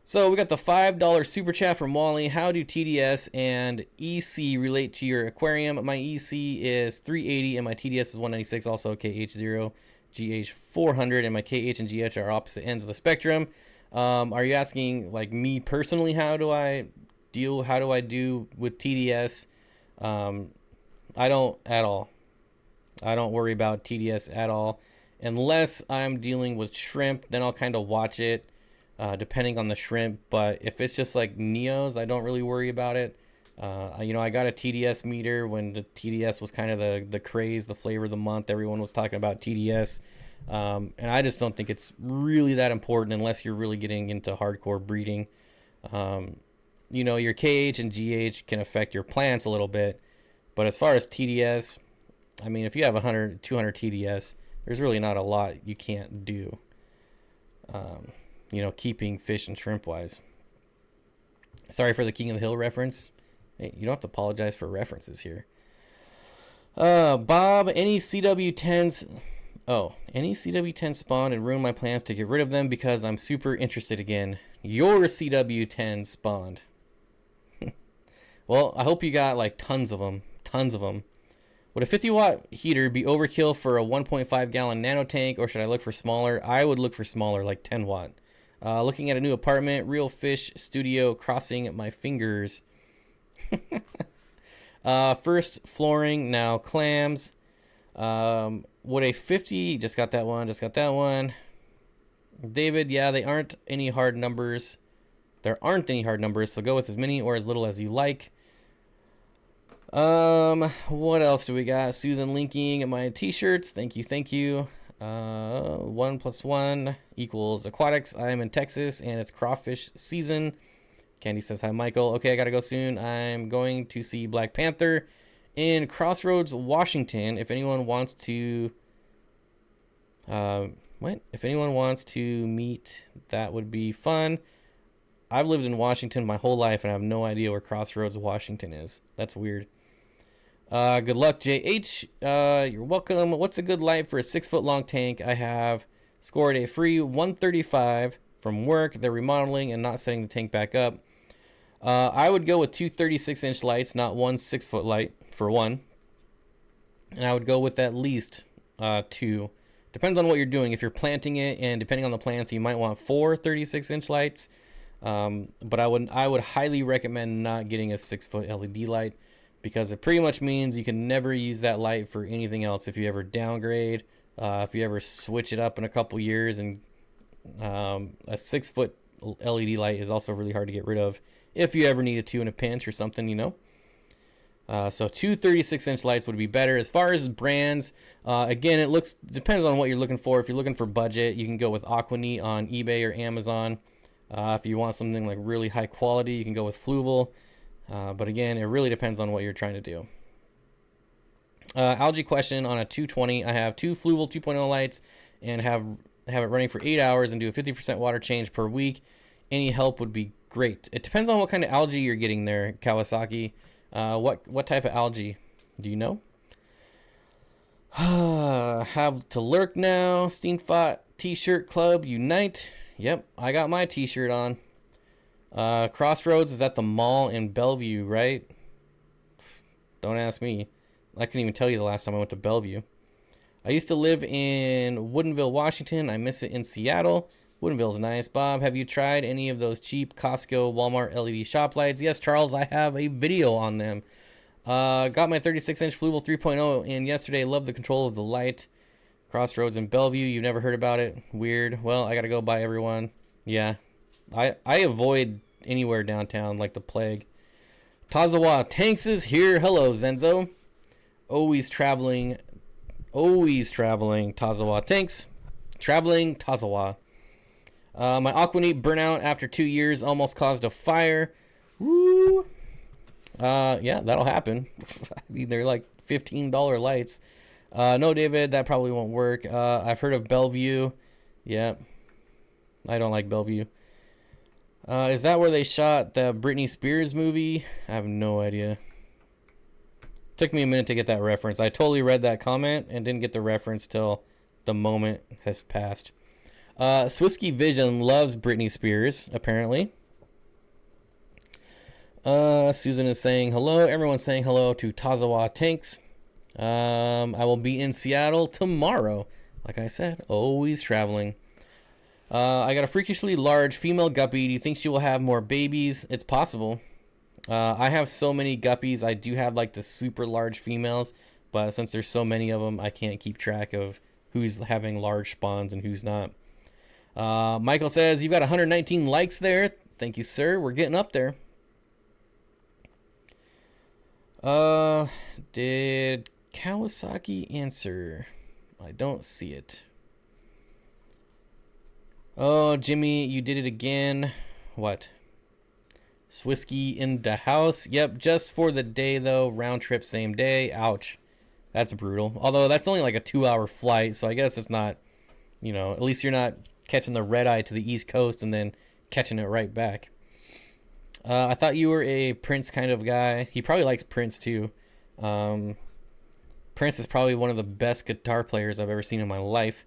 So we got the $5 super chat from Wally. How do TDS and EC relate to your aquarium? My EC is 380 and my TDS is 196, also KH0, GH 400, and my KH and GH are opposite ends of the spectrum. Are you asking, like, me personally, how do I do with TDS? I don't at all. I don't worry about TDS at all. Unless I'm dealing with shrimp, then I'll kind of watch it. Depending on the shrimp, but if it's just like Neos, I don't really worry about it. I got a TDS meter when the TDS was kind of the craze, the flavor of the month. Everyone was talking about TDS, and I just don't think it's really that important unless you're really getting into hardcore breeding. Your KH and GH can affect your plants a little bit, but as far as TDS, I mean, if you have 100, 200 TDS, there's really not a lot you can't do. Keeping fish and shrimp wise. Sorry for the King of the Hill reference. Hey, you don't have to apologize for references here. Bob, any CW10s spawned and ruined my plans to get rid of them because I'm super interested again. Your CW10 spawned. Well, I hope you got like tons of them. Would a 50-watt heater be overkill for a 1.5-gallon nano tank, or should I look for smaller? I would look for smaller, like 10-watt. Looking at a new apartment, real fish studio, crossing my fingers. First flooring, now clams. Would a 50, just got that one. David, yeah, there aren't any hard numbers, so go with as many or as little as you like. What else do we got? Susan linking my t-shirts. Thank you. 1 + 1 = Aquatics. I am in Texas and it's crawfish season. Candy says hi, Michael. Okay, I gotta go soon. I'm going to see Black Panther in Crossroads, Washington. If anyone wants to meet, that would be fun. I've lived in Washington my whole life and I have no idea where Crossroads, Washington is. That's weird. Good luck, JH. You're welcome. What's a good light for a 6-foot long tank? I have scored a free 135 from work. They're remodeling and not setting the tank back up. I would go with 2 36-inch lights, not one 6-foot light, for one. And I would go with at least 2. Depends on what you're doing. If you're planting it, and depending on the plants, you might want 4 36-inch lights. But I would highly recommend not getting a 6-foot LED light, because it pretty much means you can never use that light for anything else. If you ever downgrade, if you ever switch it up in a couple years, and a 6-foot LED light is also really hard to get rid of if you ever needed to in a pinch or something, you know. So two 36-inch lights would be better. As far as brands, again, depends on what you're looking for. If you're looking for budget, you can go with Aquaneat on eBay or Amazon. If you want something like really high quality, you can go with Fluval. But again, it really depends on what you're trying to do. Algae question on a 220. I have 2 Fluval 2.0 lights and have it running for 8 hours and do a 50% water change per week. Any help would be great. It depends on what kind of algae you're getting there, Kawasaki. What type of algae? Do you know? Have to lurk now. Steenfott T-shirt club unite. Yep, I got my T-shirt on. Crossroads is at the mall in Bellevue, right? Don't ask me. I couldn't even tell you the last time I went to Bellevue. I used to live in Woodinville, Washington. I miss it in Seattle. Woodinville's nice. Bob, have you tried any of those cheap Costco, Walmart LED shop lights? Yes, Charles, I have a video on them. Got my 36-inch Fluval 3.0 in yesterday. Love the control of the light. Crossroads in Bellevue. You've never heard about it? Weird. Well, I got to go buy everyone. Yeah. I avoid anywhere downtown like the plague. Tazawa Tanks is here. Hello, Zenzo. Always traveling. Tazawa Tanks. Traveling Tazawa. My Aquaneat burnout after 2 years almost caused a fire. Woo. Yeah, that'll happen. I mean, they're like $15 lights. No, David, that probably won't work. I've heard of Bellevue. Yeah. I don't like Bellevue. Is that where they shot the Britney Spears movie? I have no idea. Took me a minute to get that reference. I totally read that comment and didn't get the reference till the moment has passed. Swisky Vision loves Britney Spears, apparently. Susan is saying hello. Everyone's saying hello to Tazawa Tanks. I will be in Seattle tomorrow. Like I said, always traveling. I got a freakishly large female guppy. Do you think she will have more babies? It's possible. I have so many guppies. I do have like the super large females, but since there's so many of them, I can't keep track of who's having large spawns and who's not. Michael says, you've got 119 likes there. Thank you, sir. We're getting up there. Did Kawasaki answer? I don't see it. Oh, Jimmy, you did it again. What? Swisky in the house. Yep, just for the day, though. Round trip, same day. Ouch. That's brutal. Although, that's only like a 2-hour flight, so I guess it's not, you know, at least you're not catching the red eye to the East Coast and then catching it right back. I thought you were a Prince kind of guy. He probably likes Prince, too. Prince is probably one of the best guitar players I've ever seen in my life.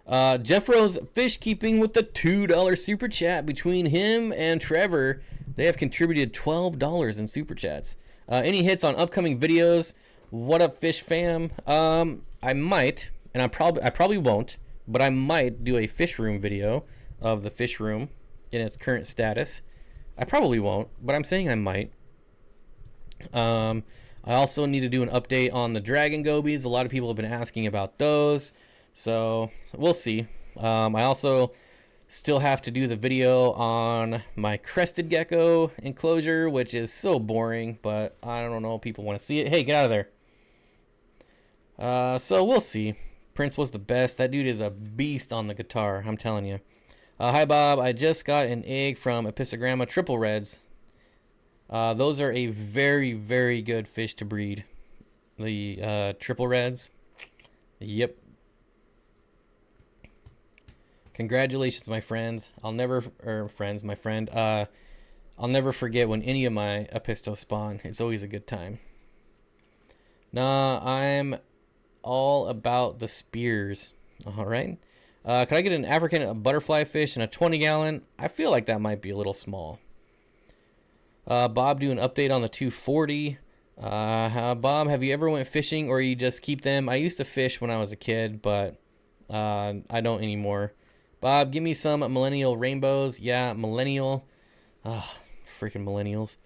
Jeff Rose Fish Keeping with the $2 super chat. Between him and Trevor, they have contributed $12 in super chats. Any hits on upcoming videos? What up, Fish fam? I might, and I probably won't, but I might do a fish room video of the fish room in its current status. I probably won't, but I'm saying I might. I also need to do an update on the dragon gobies. A lot of people have been asking about those, so we'll see. I also still have to do the video on my crested gecko enclosure, which is so boring, but I don't know if people want to see it. Hey, get out of there. So we'll see. Prince was the best. That dude is a beast on the guitar, I'm telling you. Hi, Bob. I just got an egg from Epistogramma Triple Reds. Those are a very, very good fish to breed. The Triple Reds. Yep. Congratulations, my friends. My friend. I'll never forget when any of my Episto spawn. It's always a good time. Nah, I'm all about the spears. All right. Can I get an African butterfly fish in a 20-gallon? I feel like that might be a little small. Bob, do an update on the 240. Bob, have you ever went fishing or you just keep them? I used to fish when I was a kid, but I don't anymore. Bob, give me some millennial rainbows. Yeah, millennial. Oh, freaking millennials.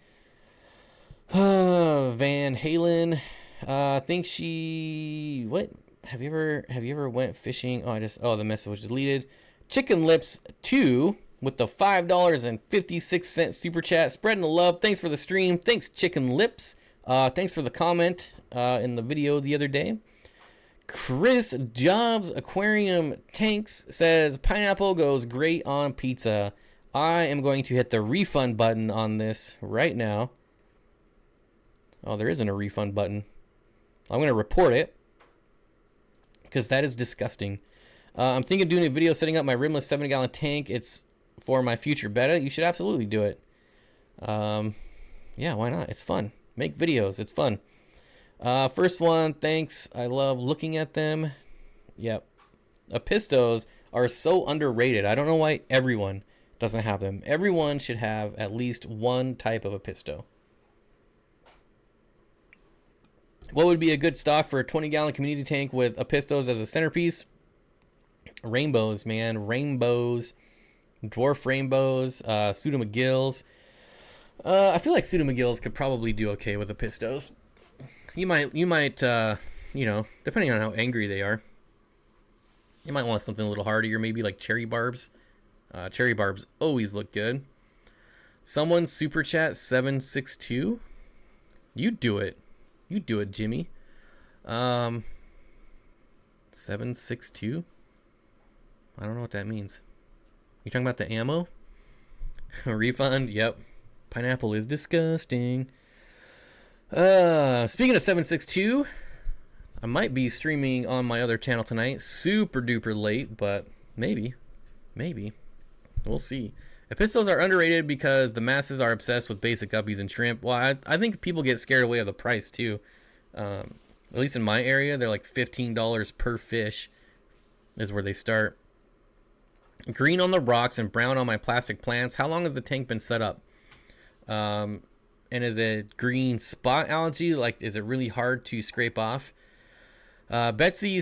Van Halen. I think she. What? Have you ever went fishing? The message was deleted. Chicken Lips 2 with the $5.56 super chat. Spreading the love. Thanks for the stream. Thanks, Chicken Lips. Thanks for the comment in the video the other day. Chris Jobs Aquarium Tanks says pineapple goes great on pizza. I am going to hit the refund button on this right now. Oh, there isn't a refund button. I'm going to report it because that is disgusting. I'm thinking of doing a video setting up my rimless 7-gallon tank. It's for my future beta. You should absolutely do it. Yeah, why not? It's fun. Make videos. It's fun. First one, thanks. I love looking at them. Yep. Apistos are so underrated. I don't know why everyone doesn't have them. Everyone should have at least one type of apisto. What would be a good stock for a 20-gallon community tank with apistos as a centerpiece? Rainbows, man. Rainbows. Dwarf rainbows. Pseudomagills. I feel like Pseudomagills could probably do okay with apistos. You might, depending on how angry they are, you might want something a little hardier, maybe like cherry barbs. Cherry barbs always look good. Someone super chat 762. You do it. You do it, Jimmy. 762. I don't know what that means. You talking about the ammo? Refund? Yep. Pineapple is disgusting. Speaking of 762, I might be streaming on my other channel tonight. Super duper late, but maybe. We'll see. Apistos are underrated because the masses are obsessed with basic guppies and shrimp. Well, I think people get scared away of the price too. At least in my area, they're like $15 per fish is where they start. Green on the rocks and brown on my plastic plants. How long has the tank been set up? And is it green spot algae? Like, is it really hard to scrape off? Betsy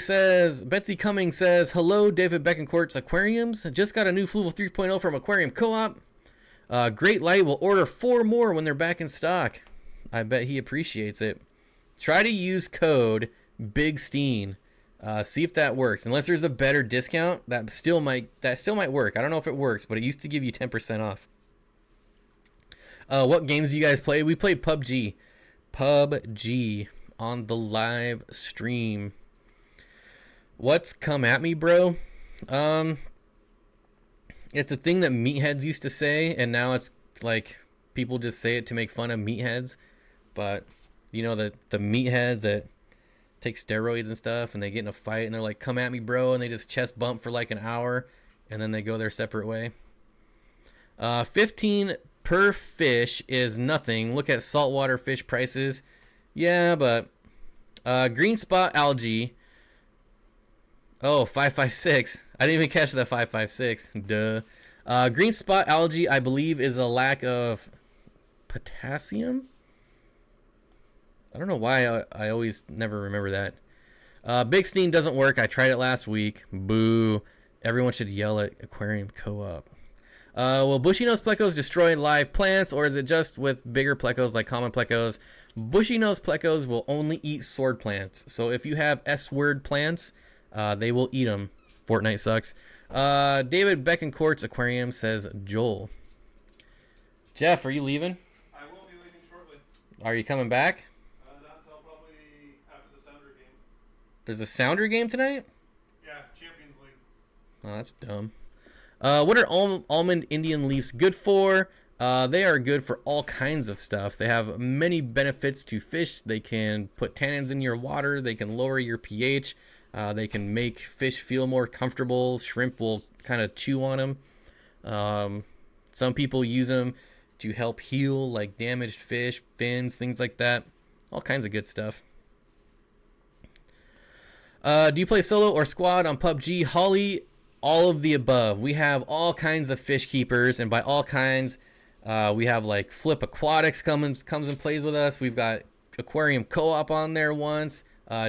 Cummings says, hello, David Beckencourt's Aquariums. Just got a new Fluval 3.0 from Aquarium Co-op. Great Light will order 4 more when they're back in stock. I bet he appreciates it. Try to use code BIGSTEEN. See if that works. Unless there's a better discount, that still might work. I don't know if it works, but it used to give you 10% off. What games do you guys play? We play PUBG. PUBG on the live stream. What's come at me, bro? It's a thing that meatheads used to say, and now it's like people just say it to make fun of meatheads. But you know, the meatheads that take steroids and stuff, and they get in a fight, and they're like, come at me, bro, and they just chest bump for like an hour, and then they go their separate way. 15 per fish is nothing. Look at saltwater fish prices. Yeah, but green spot algae. Oh, 556. I didn't even catch that 556. Duh. Green spot algae, I believe, is a lack of potassium. I don't know why I always never remember that. Big Steen doesn't work. I tried it last week. Boo. Everyone should yell at Aquarium Co-op. Will bushy nose plecos destroy live plants, or is it just with bigger plecos like common plecos? Bushy nose plecos will only eat sword plants. So if you have S-word plants, they will eat them. Fortnite sucks. David Beckencourt's Aquarium says Joel. Jeff, are you leaving? I will be leaving shortly. Are you coming back? Not until probably after the Sounder game. There's a Sounder game tonight? Yeah, Champions League. Oh, that's dumb. What are almond Indian leaves good for? They are good for all kinds of stuff. They have many benefits to fish. They can put tannins in your water. They can lower your pH. They can make fish feel more comfortable. Shrimp will kind of chew on them. Some people use them to help heal like damaged fish, fins, things like that. All kinds of good stuff. Do you play solo or squad on PUBG? Holly, all of the above. We have all kinds of fish keepers, and by all kinds, we have like Flip Aquatics comes and plays with us. We've got Aquarium Co-op on there once.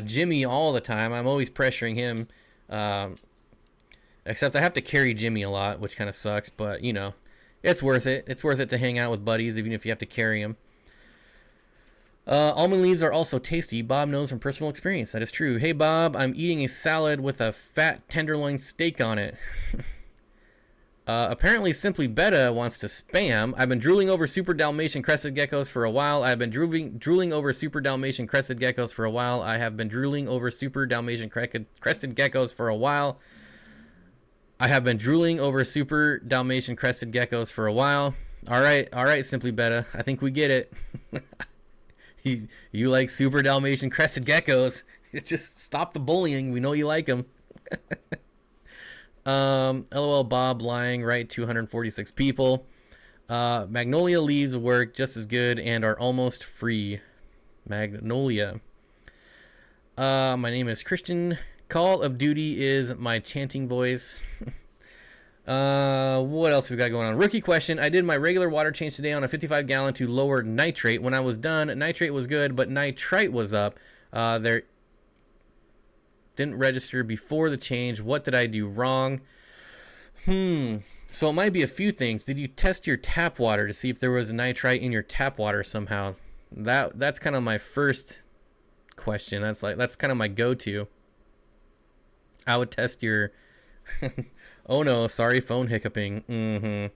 Jimmy all the time. I'm always pressuring him. Except I have to carry Jimmy a lot, which kind of sucks. But, you know, It's worth it. It's worth it to hang out with buddies, even if you have to carry them. Almond leaves are also tasty. Bob knows from personal experience. That is true. Hey, Bob, I'm eating a salad with a fat tenderloin steak on it. Apparently, Simply Beta wants to spam. I've been drooling over Super Dalmatian Crested Geckos for a while. I have been drooling over Super Dalmatian Crested Geckos for a while. I have been drooling over Super Dalmatian Crested Geckos for a while. I have been drooling over Super Dalmatian Crested Geckos for a while. All right, Simply Beta. I think we get it. You like Super Dalmatian Crested Geckos. Just stop the bullying. We know you like them. LOL Bob lying, right? 246 people. Magnolia leaves work just as good and are almost free. Magnolia. My name is Christian. Call of Duty is my chanting voice. What else we got going on? Rookie question. I did my regular water change today on a 55 gallon to lower nitrate. When I was done, nitrate was good, but nitrite was up. There didn't register before the change. What did I do wrong? So it might be a few things. Did you test your tap water to see if there was nitrite in your tap water somehow? That's kind of my first question. That's kind of my go-to. I would test your oh no, sorry, phone hiccuping.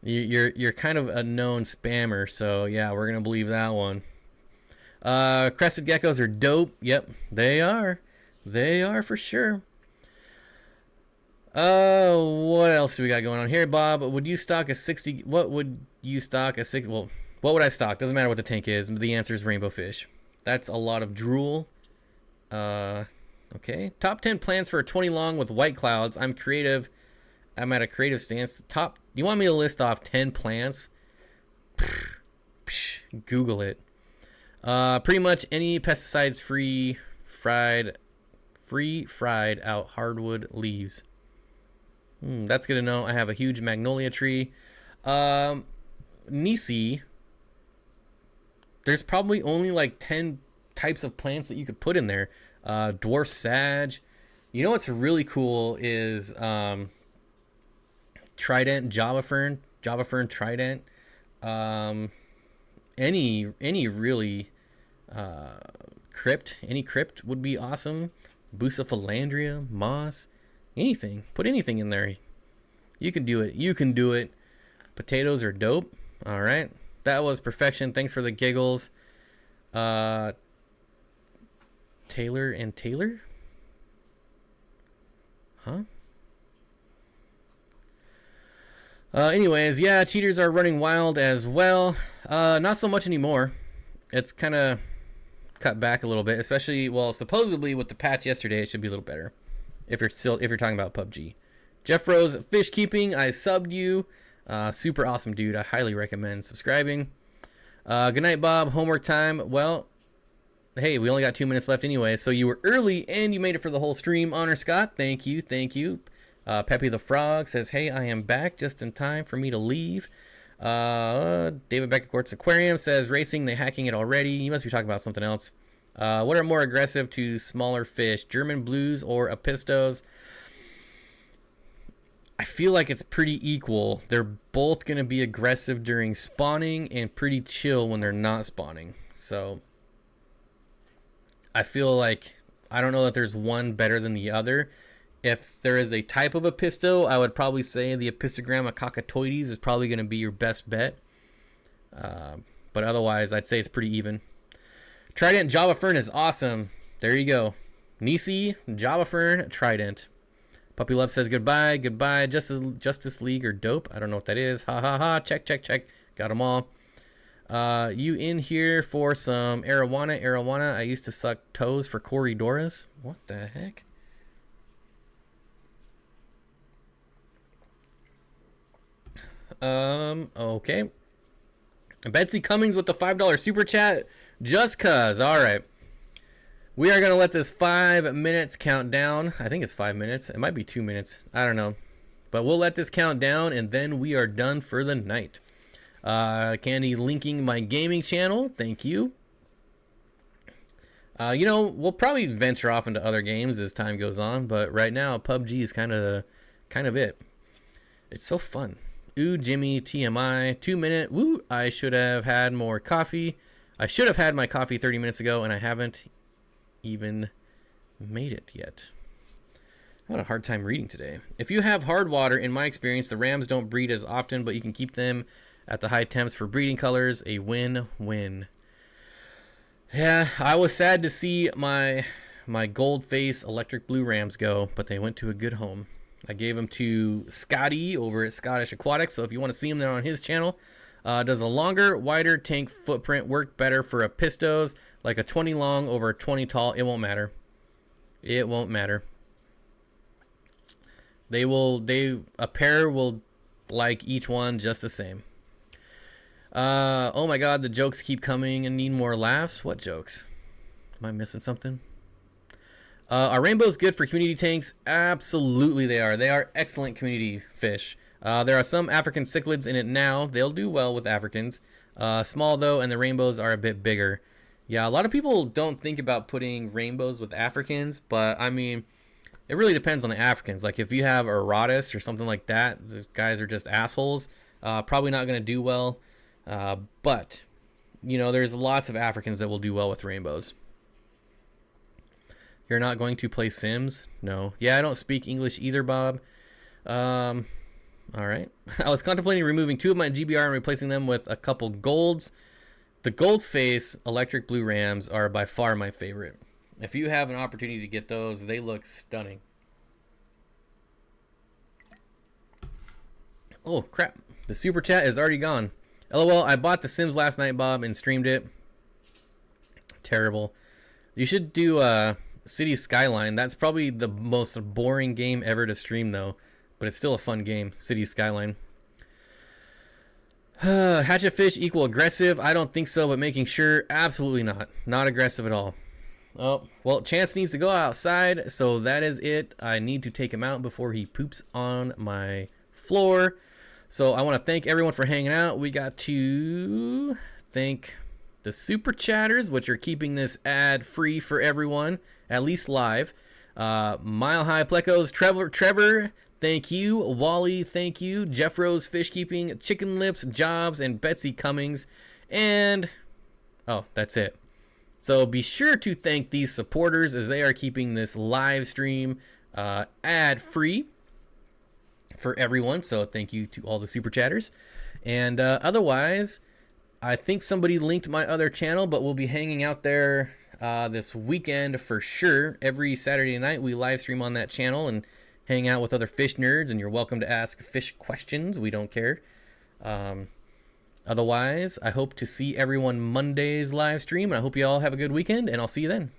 You're kind of a known spammer, so yeah, we're gonna believe that one. Crested geckos are dope. Yep, they are. They are for sure. What else do we got going on here, Bob? Would you stock a 60? What would you stock a 60? Well, what would I stock? Doesn't matter what the tank is. The answer is rainbow fish. That's a lot of drool. Okay. Top 10 plants for a 20 long with white clouds. I'm creative. I'm at a creative stance. You want me to list off 10 plants? Google it. Pretty much any pesticides free fried out hardwood leaves. That's good to know. I have a huge magnolia tree. Nisi. There's probably only like 10 types of plants that you could put in there. Dwarf sag. You know what's really cool is trident, Java fern trident. Any really any crypt would be awesome. Bucephalandria, moss, anything. Put anything in there. You can do it. You can do it. Potatoes are dope. All right. That was perfection. Thanks for the giggles. Taylor and Taylor? Huh? Anyways, yeah, cheaters are running wild as well. Not so much anymore. It's kind of cut back a little bit, especially, well, supposedly with the patch yesterday, it should be a little better. If you're talking about PUBG. Jeff Rose, fish keeping, I subbed you. Super awesome dude. I highly recommend subscribing. Good night, Bob. Homework time. Well, hey, we only got 2 minutes left anyway, so you were early and you made it for the whole stream. Honor Scott, thank you. Peppy the Frog says, hey, I am back just in time for me to leave. David Beckercourt's Aquarium says, racing, they hacking it already. You must be talking about something else. What are more aggressive to smaller fish, German blues or apistos? I feel like it's pretty equal. They're both going to be aggressive during spawning and pretty chill when they're not spawning. So I feel like, I don't know that there's one better than the other. If there is a type of apisto, I would probably say the Apistogramma cockatoides is probably going to be your best bet. But otherwise, I'd say it's pretty even. Trident Java Fern is awesome. There you go. Nisi, Java Fern, Trident. Puppy Love says goodbye. Justice League are dope. I don't know what that is. Ha ha ha. Check. Got them all. You in here for some arowana? I used to suck toes for Corridoras. What the heck? Okay. Betsy Cummings with the $5 super chat. Just cuz. All right. We are going to let this 5 minutes count down. I think it's 5 minutes. It might be 2 minutes. I don't know. But we'll let this count down, and then we are done for the night. Candy linking my gaming channel. Thank you. We'll probably venture off into other games as time goes on, but right now PUBG is kind of it. It's so fun. Ooh, Jimmy, TMI, 2 minute. Woo, I should have had more coffee. I should have had my coffee 30 minutes ago, and I haven't even made it yet. I had a hard time reading today. If you have hard water, in my experience, the rams don't breed as often, but you can keep them at the high temps for breeding colors. A win-win. Yeah, I was sad to see my gold face electric blue rams go, but they went to a good home. I gave them to Scotty over at Scottish Aquatics, so if you want to see him there on his channel, does a longer, wider tank footprint work better for a pistos, like a 20 long over a 20 tall? It won't matter. It won't matter. A pair will like each one just the same. Oh my god, the jokes keep coming and need more laughs. What jokes? Am I missing something? Are rainbows good for community tanks? Absolutely they are. They are excellent community fish. There are some African cichlids in it now. They'll do well with Africans. Small though, and the rainbows are a bit bigger. Yeah, a lot of people don't think about putting rainbows with Africans, but I mean, it really depends on the Africans. Like if you have a Erotis or something like that, the guys are just assholes. Probably not going to do well. But, you know, there's lots of Africans that will do well with rainbows. You're not going to play Sims? No. Yeah, I don't speak English either, Bob. All right. I was contemplating removing 2 of my GBR and replacing them with a couple golds. The gold face electric blue rams are by far my favorite. If you have an opportunity to get those, they look stunning. Oh, crap. The super chat is already gone. LOL, I bought The Sims last night, Bob, and streamed it. Terrible. You should do City Skyline. That's probably the most boring game ever to stream, though. But it's still a fun game, City Skyline. Hatchet fish equal aggressive? I don't think so, but making sure, absolutely not. Not aggressive at all. Oh, well, Chance needs to go outside, so that is it. I need to take him out before he poops on my floor. So I want to thank everyone for hanging out. We got to thank the super chatters, which are keeping this ad free for everyone, at least live. Mile High Plecos, Trevor, thank you. Wally, thank you. Jeff Rose Fish Keeping, Chicken Lips, Jobs, and Betsy Cummings. And, oh, that's it. So be sure to thank these supporters as they are keeping this live stream ad free for everyone. So thank you to all the super chatters. And otherwise, I think somebody linked my other channel, but we'll be hanging out there this weekend for sure. Every Saturday night we live stream on that channel and hang out with other fish nerds, and you're welcome to ask fish questions. We don't care. Otherwise, I hope to see everyone Monday's live stream, and I hope you all have a good weekend, and I'll see you then.